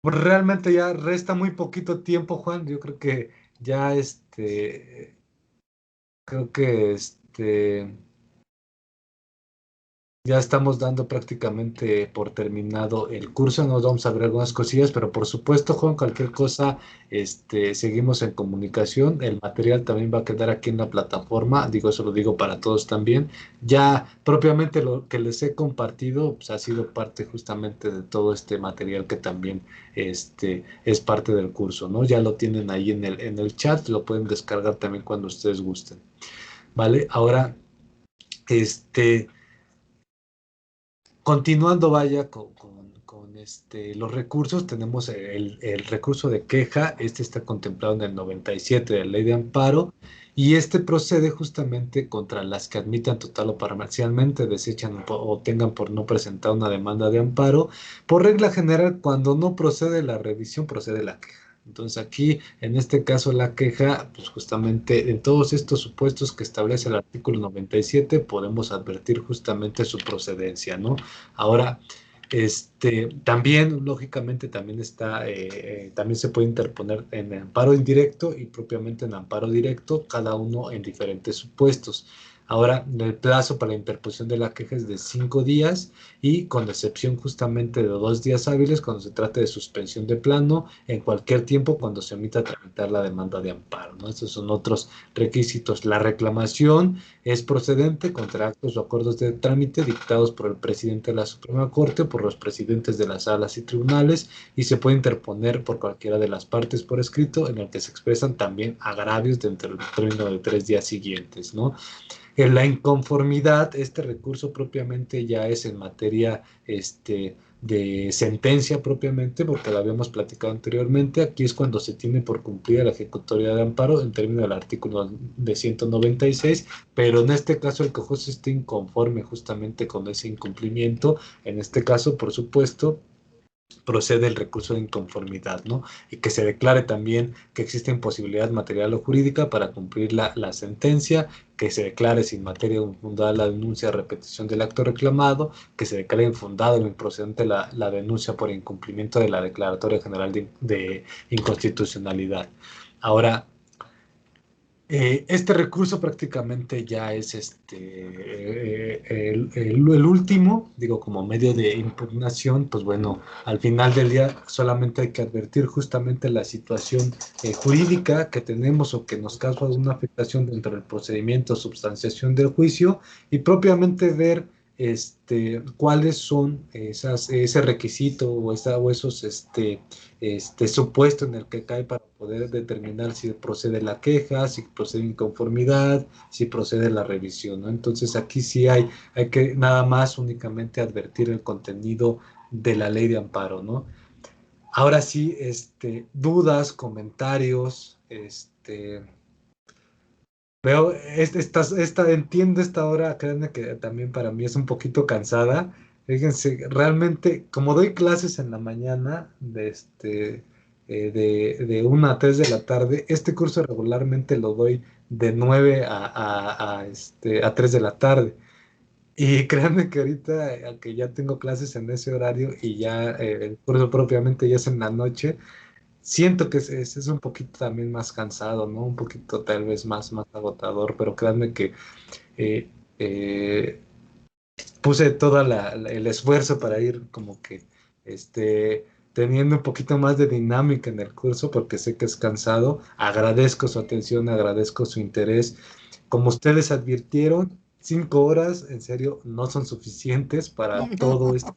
pues realmente ya resta muy poquito tiempo, Juan. Yo creo que ya, creo que Ya estamos dando prácticamente por terminado el curso, nos vamos a ver algunas cosillas, pero por supuesto, Juan, cualquier cosa, seguimos en comunicación. El material también va a quedar aquí en la plataforma, digo, eso lo digo para todos también. Ya propiamente lo que les he compartido, pues ha sido parte justamente de todo este material que también es parte del curso, ¿no? Ya lo tienen ahí en el chat, lo pueden descargar también cuando ustedes gusten, ¿vale? Ahora, este... Continuando, vaya, los recursos, tenemos el recurso de queja, este está contemplado en el 97 de la Ley de Amparo, y este procede justamente contra las que admitan total o parcialmente, desechan o tengan por no presentar una demanda de amparo. Por regla general, cuando no procede la revisión, procede la queja. Entonces aquí, en este caso, la queja, pues justamente en todos estos supuestos que establece el artículo 97, podemos advertir justamente su procedencia, ¿no? Ahora, también, lógicamente, también también se puede interponer en amparo indirecto y propiamente en amparo directo, cada uno en diferentes supuestos. Ahora, el plazo para la interposición de la queja es de 5 días y con excepción justamente de 2 días hábiles cuando se trate de suspensión de plano, en cualquier tiempo cuando se omita tramitar la demanda de amparo, ¿no? Estos son otros requisitos. La reclamación es procedente contra actos o acuerdos de trámite dictados por el presidente de la Suprema Corte, por los presidentes de las salas y tribunales, y se puede interponer por cualquiera de las partes por escrito, en el que se expresan también agravios dentro del término de 3 días siguientes, ¿no? En la inconformidad, este recurso propiamente ya es en materia de sentencia propiamente, porque lo habíamos platicado anteriormente. Aquí es cuando se tiene por cumplida la ejecutoria de amparo en términos del artículo de 196, pero en este caso el cojoso esté inconforme justamente con ese incumplimiento. En este caso, por supuesto, procede el recurso de inconformidad, ¿no? Y que se declare también que existe imposibilidad material o jurídica para cumplir la sentencia, que se declare sin materia infundada la denuncia de repetición del acto reclamado, que se declare infundada o improcedente la denuncia por incumplimiento de la Declaratoria General de Inconstitucionalidad. Ahora, este recurso prácticamente ya es el último, digo, como medio de impugnación, pues bueno, al final del día solamente hay que advertir justamente la situación jurídica que tenemos o que nos causa una afectación dentro del procedimiento, substanciación del juicio y propiamente ver cuáles son ese requisito o esos supuesto en el que cae para poder determinar si procede la queja, si procede inconformidad, si procede la revisión, ¿no? Entonces aquí sí hay que nada más únicamente advertir el contenido de la ley de amparo, ¿no? Ahora sí, dudas, comentarios, veo, entiendo esta hora, créanme que también para mí es un poquito cansada. Fíjense, realmente, como doy clases en la mañana, de 1 a 3 de la tarde, este curso regularmente lo doy de 9 a 3 de la tarde. Y créanme que ahorita, que ya tengo clases en ese horario y ya el curso propiamente ya es en la noche, siento que es un poquito también más cansado, ¿no? Un poquito tal vez más agotador, pero créanme que eh, eh, puse todo el esfuerzo para ir como que teniendo un poquito más de dinámica en el curso, porque sé que es cansado. Agradezco su atención, agradezco su interés. Como ustedes advirtieron, 5 horas, en serio, no son suficientes para todo este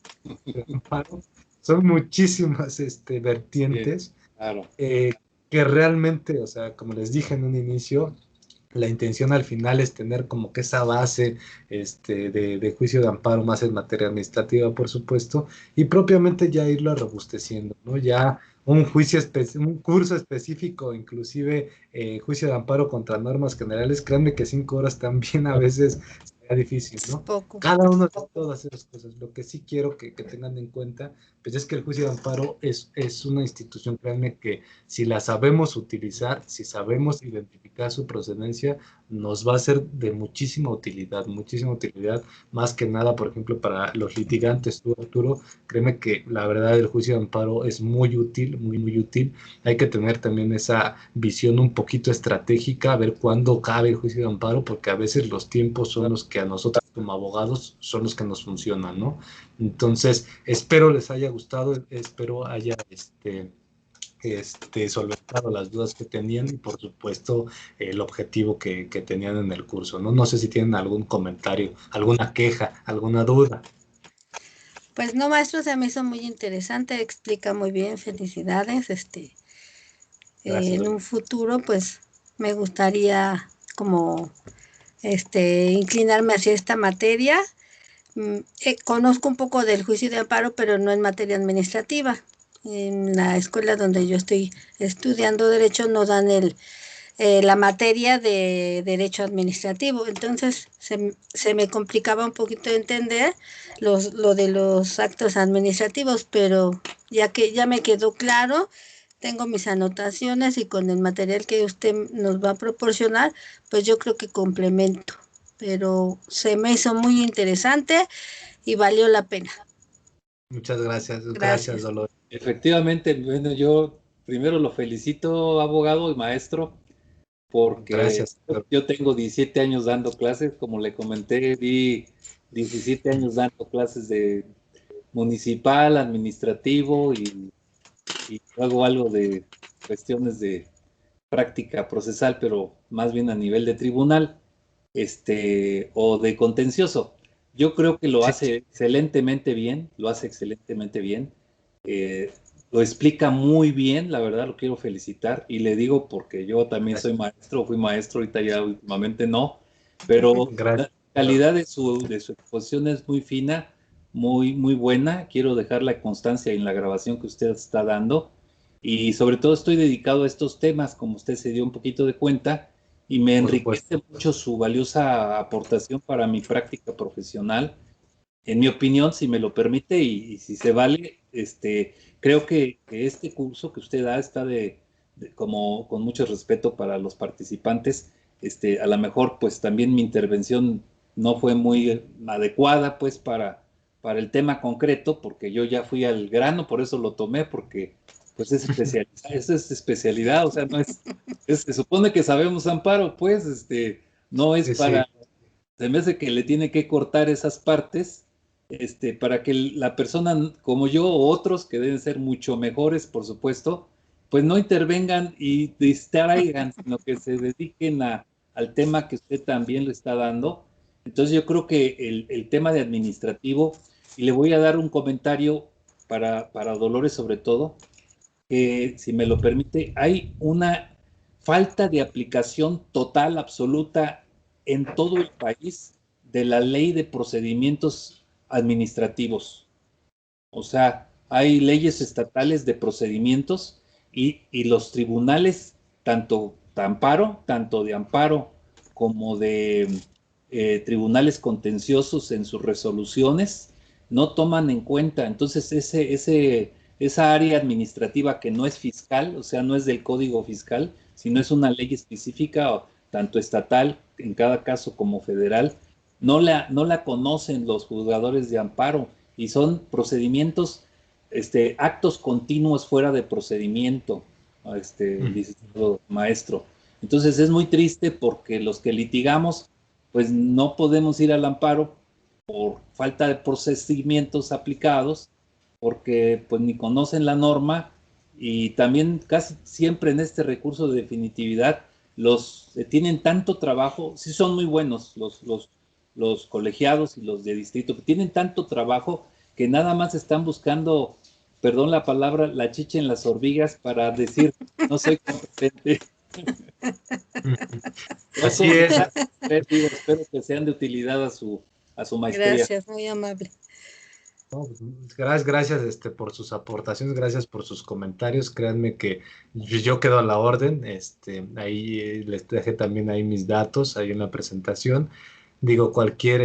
amparo. Son muchísimas Sí, vertientes claro. eh, que realmente, o sea, como les dije en un inicio, la intención al final es tener como que esa base de juicio de amparo más en materia administrativa, por supuesto, y propiamente ya irlo robusteciendo, ¿no? Ya un curso específico, inclusive juicio de amparo contra normas generales, créanme que 5 horas también a veces sería difícil, Es ¿no? poco. Cada uno de todas esas cosas. Lo que sí quiero que tengan en cuenta, pues es que el juicio de amparo es una institución, créanme que si la sabemos utilizar, si sabemos identificar su procedencia, nos va a ser de muchísima utilidad, más que nada, por ejemplo, para los litigantes. Tú, Arturo, créeme que la verdad el juicio de amparo es muy útil, muy útil. Hay que tener también esa visión un poquito estratégica, ver cuándo cabe el juicio de amparo, porque a veces los tiempos son los que a nosotros como abogados son los que nos funcionan, ¿no? Entonces, espero les haya gustado, espero haya solventado las dudas que tenían y por supuesto el objetivo que tenían en el curso, ¿no? No sé si tienen algún comentario, alguna queja, alguna duda. Pues no, maestro, se me hizo muy interesante, explica muy bien, felicidades. Gracias, En Dolores. un futuro, pues me gustaría como inclinarme hacia esta materia. Conozco un poco del juicio de amparo, pero no en materia administrativa. En la escuela donde yo estoy estudiando derecho no dan la materia de derecho administrativo, entonces se me complicaba un poquito entender lo de los actos administrativos, pero ya me quedó claro, tengo mis anotaciones y con el material que usted nos va a proporcionar, pues yo creo que complemento, pero se me hizo muy interesante y valió la pena. Muchas gracias, gracias, Gracias. Dolores. Efectivamente, bueno, yo primero lo felicito, abogado y maestro, porque Gracias, Pedro. yo tengo 17 años dando clases, como le comenté, di 17 años dando clases de municipal, administrativo y luego algo de cuestiones de práctica procesal, pero más bien a nivel de tribunal, o de contencioso. Yo creo que lo Sí, hace excelentemente bien, lo hace excelentemente bien, eh, lo explica muy bien, la verdad lo quiero felicitar y le digo porque yo también soy gracias. maestro, fui maestro, ahorita ya últimamente no, pero Gracias. la calidad de su exposición es muy fina, muy buena. Quiero dejar la constancia en la grabación que usted está dando y sobre todo estoy dedicado a estos temas, como usted se dio un poquito de cuenta, y me Por supuesto. enriquece mucho su valiosa aportación para mi práctica profesional. En mi opinión, si me lo permite y si se vale, creo que este curso que usted da está como con mucho respeto para los participantes. A lo mejor, pues también mi intervención no fue muy adecuada, pues para el tema concreto, porque yo ya fui al grano, por eso lo tomé, porque pues es especialidad, eso es especialidad, o sea, no se supone que sabemos amparo, pues, no es Sí, sí, para, se me hace que le tiene que cortar esas partes, para que la persona como yo o otros que deben ser mucho mejores, por supuesto, pues no intervengan y distraigan, sino que se dediquen al tema que usted también le está dando. Entonces yo creo que el tema de administrativo, y le voy a dar un comentario para Dolores sobre todo, que si me lo permite, hay una falta de aplicación total, absoluta en todo el país de la ley de procedimientos administrativos. O sea, hay leyes estatales de procedimientos y los tribunales, tanto de amparo como de tribunales contenciosos en sus resoluciones, no toman en cuenta. Entonces, esa área administrativa que no es fiscal, o sea, no es del código fiscal, sino es una ley específica, tanto estatal en cada caso como federal, no la conocen los juzgadores de amparo y son procedimientos, actos continuos fuera de procedimiento, licenciado maestro. Entonces es muy triste porque los que litigamos, pues no podemos ir al amparo por falta de procedimientos aplicados, porque pues ni conocen la norma y también casi siempre en este recurso de definitividad los tienen tanto trabajo, sí son muy buenos los colegiados y los de distrito, tienen tanto trabajo que nada más están buscando, perdón la palabra, la chicha en las hormigas para decir, no soy competente. No así soy es. digo, espero que sean de utilidad a su maestría. Gracias, muy amable. No, pues, gracias, por sus aportaciones, gracias por sus comentarios. Créanme que yo quedo a la orden. Ahí les dejé también ahí mis datos, ahí en la presentación. Digo, cualquier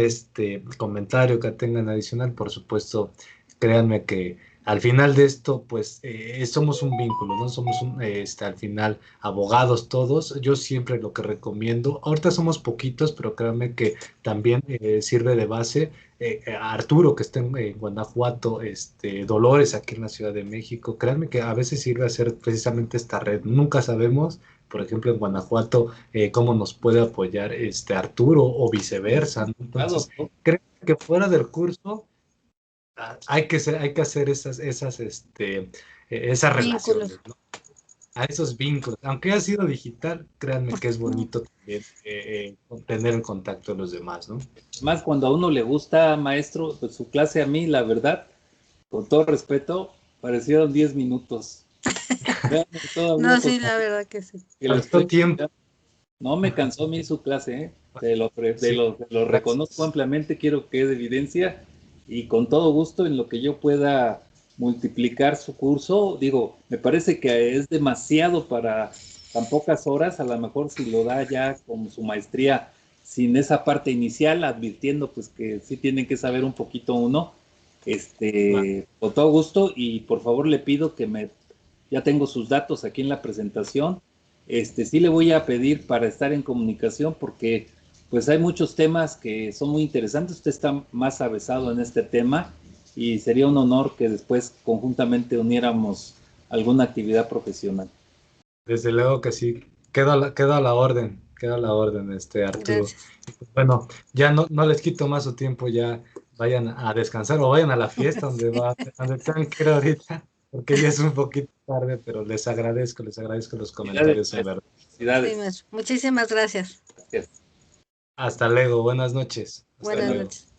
comentario que tengan adicional, por supuesto, créanme que al final de esto, pues somos un vínculo, ¿no? Somos al final abogados todos. Yo siempre lo que recomiendo, ahorita somos poquitos, pero créanme que también sirve de base. Arturo, que está en Guanajuato, Dolores aquí en la Ciudad de México, créanme que a veces sirve hacer precisamente esta red. Nunca sabemos, por ejemplo, en Guanajuato, cómo nos puede apoyar Arturo o viceversa, ¿no? Entonces, créanme que fuera del curso hay que hacer esas Vínculos. relaciones, ¿no? A esos vínculos. Aunque haya sido digital, créanme que es bonito también tener el contacto de los demás, ¿no? Más cuando a uno le gusta, maestro, pues su clase a mí, la verdad, con todo respeto, parecieron 10 minutos. Vean, todavía No, con sí, la verdad que sí. que lo Faltó estoy... tiempo. No me cansó a mí su clase, ¿eh? Sí, Lo reconozco ampliamente, quiero que quede evidencia y con todo gusto en lo que yo pueda multiplicar su curso. Digo, me parece que es demasiado para tan pocas horas, a lo mejor si lo da ya como su maestría sin esa parte inicial, advirtiendo pues que sí tienen que saber un poquito uno, va. con todo gusto y por favor le pido que ya tengo sus datos aquí en la presentación. Sí le voy a pedir para estar en comunicación porque pues hay muchos temas que son muy interesantes. Usted está más avesado en este tema y sería un honor que después conjuntamente uniéramos alguna actividad profesional. Desde luego que sí. Queda a la orden, Arturo. Gracias. Bueno, ya no les quito más su tiempo, ya vayan a descansar o vayan a la fiesta donde tengan que ir ahorita, porque ya es un poquito tarde, pero les agradezco los Felicidades, comentarios, en maestro. verdad. Sí, Felicidades. maestro. Muchísimas gracias. Gracias. Hasta luego, buenas noches. Hasta Hasta Buenas luego. luego. noches.